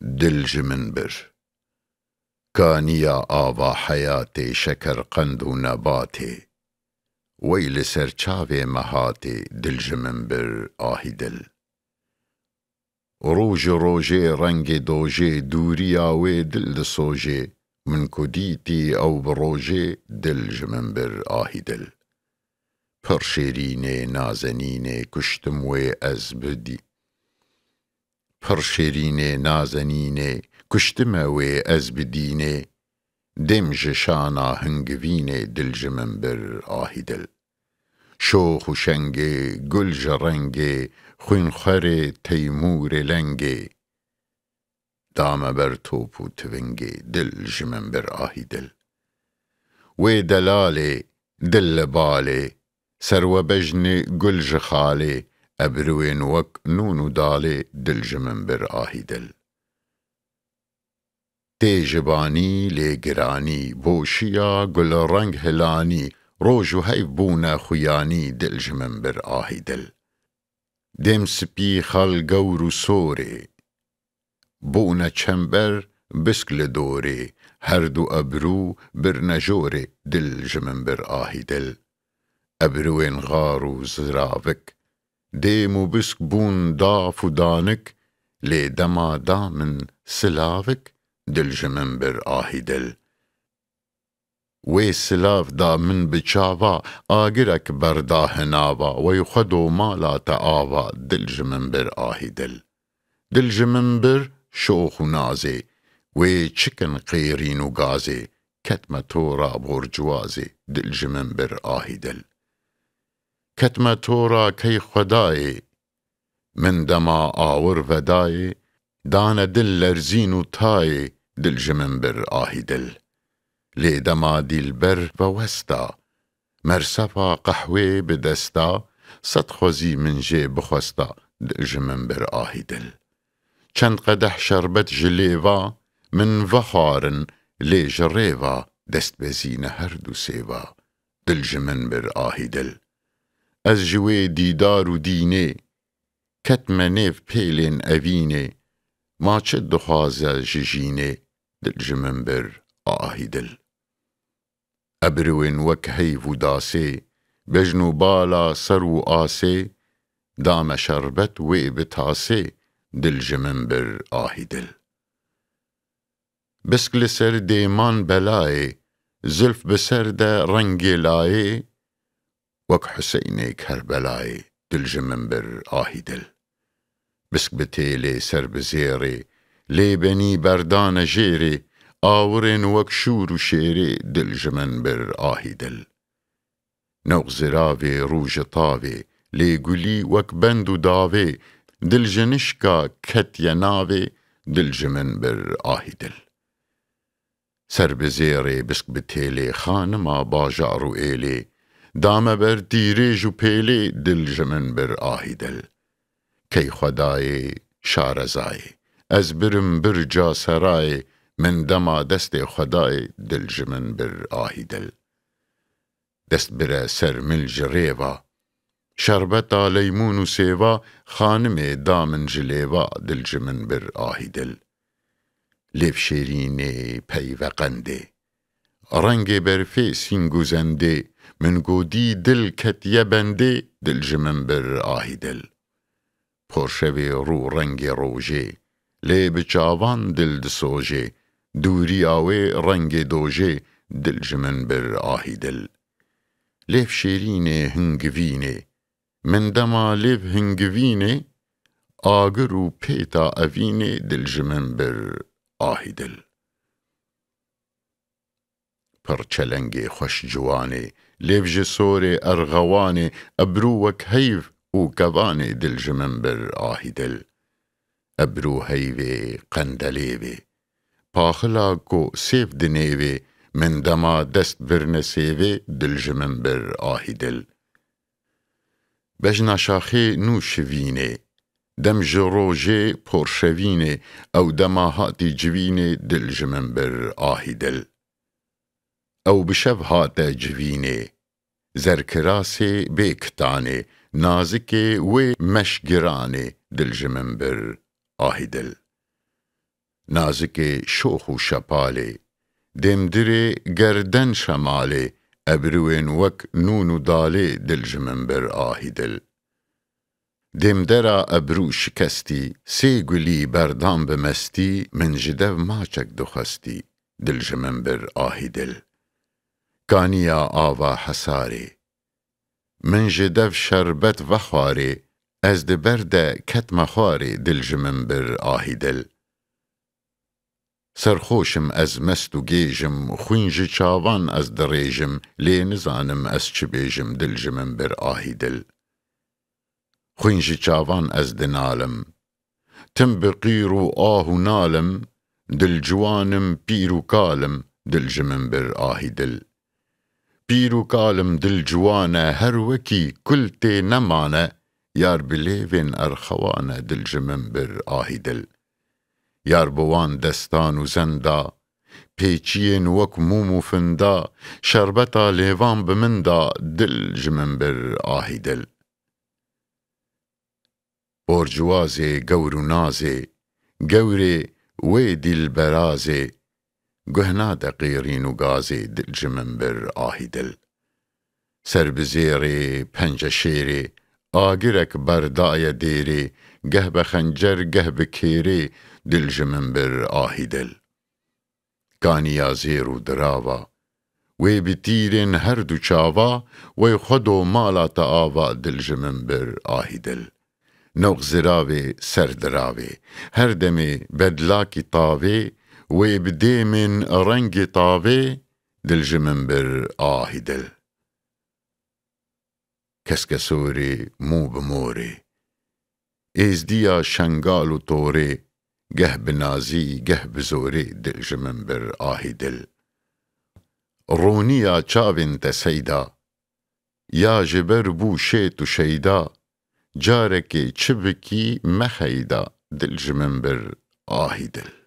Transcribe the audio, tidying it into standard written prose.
دلج من بر کانیا آوا حیاتی شکر قند و نباتی ویل سرچاوی مهاتی دلج من بر آهی دل روج روجه رنگ دوجه دوری آوی دل سوجه من کدیتی او بروجه دلج من بر آهی دل پر شیرینه نازنینه کشتم وی از بدی پر شیرینه نازنینه کشتم وی از بدینه دمج شانا هنگوینه دلج من بر آهی دل شوخ و شنگه گلج رنگه خوینخور تیمور لنگه دام بر توپ و تونگه دلج من بر آهی دل وی دلاله دل باله سر و بجن گلج خاله ابروین وک نونو داله دلج من بر آهی دل تیجبانی لگرانی بوشیا گل رنگ هلانی روج و هیف بونا خویانی دلج من بر آهی دل دم سپی خال گور و سوره بونا چنبر بسکل دوره هر دو ابرو بر نجوره دلج من بر آهی دل ابروین غار و زراوک دیم و بسک بون داف و دانک لی دما دامن سلاوک دلج من بر آهی دل وی سلاف دا من بچاوا آگرک برداه ناوا وی خدو مالا تعاوا دلج من بر آهی دل دلج من بر شوخ و نازه وی چکن قیرین و گازه کتم تورا برجوازه دلج من بر آهی دل کتم تورا کی خدای من دما آور ودای دان دل لرزین و تای دلج من بر آهی دل لی دما دیل بر و وستا مرسفا قهوه بدستا صد خوزی من جه بخوستا دلج من بر آهی دل چند قدح شربت جلیوا من وخارن لی جریوا دست بزین هر دو سیوا دلج من بر آهی دل از جوی دیدار و دینه کتم نیف پیلین اوینه ما چه دخوازه ججینه دلج من بر آهی دل ابروین وک هیو و داسه بجنو بالا سر و آسه دام شربت وی بتاسه دلج من بر آهی دل بسکل سر دیمان بلایه زلف بسر ده رنگ لایه وک حسین کربلایه دلج من بر آهی دل بسک بتیله سر بزیره لی بنی بردان جیره آورین وک شور و شیره دلج من بر آهی دل نوغ زراوه روژ طاوه لی گلی وک بند و داوه دلج نشکا کت یناوه دلج من بر آهی دل سر بزیره بسک بتیله خانما باجار و ایله دام بر دیریج و پیله دلج من بر آهی دل کی خدای شارزای از برم برجا سرای من دما دست خدای دلج من بر آهی دل دست بره سر ملج ریوا شربتا لیمون و سیوا خانم دامن جلیوا دلج من بر آهی دل لیف شیرینه پی و قنده رنگ برفه سینگوزنده من گودی دل کتیه بنده دلج من بر آهی دل پرشوی رو رنگ روژه لی بچاوان دل دسوژه دوری آوه رنگ دوژه دلج من بر آهی دل لیف شیرینه هنگوینه من دما لیف هنگوینه آگر و پیتا اوینه دلج من بر آهی دل پر چلنگ خوش جوانه لیف جسور ارغوانه ابرو وک هیف و کوانه دلج من بر آهی دل ابرو هیوه قندلیوه پاخلا کو سیف دنیوه من دما دست برنسیوه دلج من بر آهی دل بجنا شاخه نوشوینه دم جروجه پرشوینه او دما هاتی جوینه دلج من بر آهی دل او بشب هات جوینه زرکراسه بیکتانه نازکه و مشگرانه دلج من بر آهی دل نازک شوخ و شپاله دم دره گردن شماله ابروین وک نون و داله دلجمن بر آهی دل دم درا ابرو شکستی سی گلی بردام بمستی من جدو ماچک دخستی دلجمن بر آهی دل کانیا آوا حساره من جدو شربت وخواره از دبرده کتم خواره دلجمن بر آهی دل سرخوشم از مست و گیجم خوینج چاوان از دریجم لی نزانم از چه بیجم دلجمن بر آهی دل خوینج چاوان از دنالم تم بقیر و آه و نالم دل جوانم پیر و کالم دلجمن بر آهی دل پیر و کالم دل جوانه هر وکی کل تی نمانه یار بلیوین ارخوانه دلجمن بر آهی دل یار بوان دستان و زندا پیچین وک موم و فندا شربتا لیوان بمندا دلجمن بر آهی دل برجوازه گور و نازه گوره وی دل برازه گهنا دقیرین و گازه دلجمن بر آهی دل سر بزیره پنج شیره آگرک بردای دیره گه بخنجر گه بکیره دلجمن بر آهی دل کانیا زیر و دراوا وی بتیرین هر دو چاوا وی خود و مالا تآوا دلجمن بر آهی دل نوغ زراوه سر دراوه هر دمی بدلاکی طاوه وی بدیمن رنگ طاوه دلجمن بر آهی دل کسکسوری مو بموری ازدیا شنگال و طوری گه بنازی گه بزوری دلجمن بر آهی دل رونیا چاوین تسیدا یا جبر بو شیت و شیدا جارکی چبکی مخیدا دلجمن بر آهی دل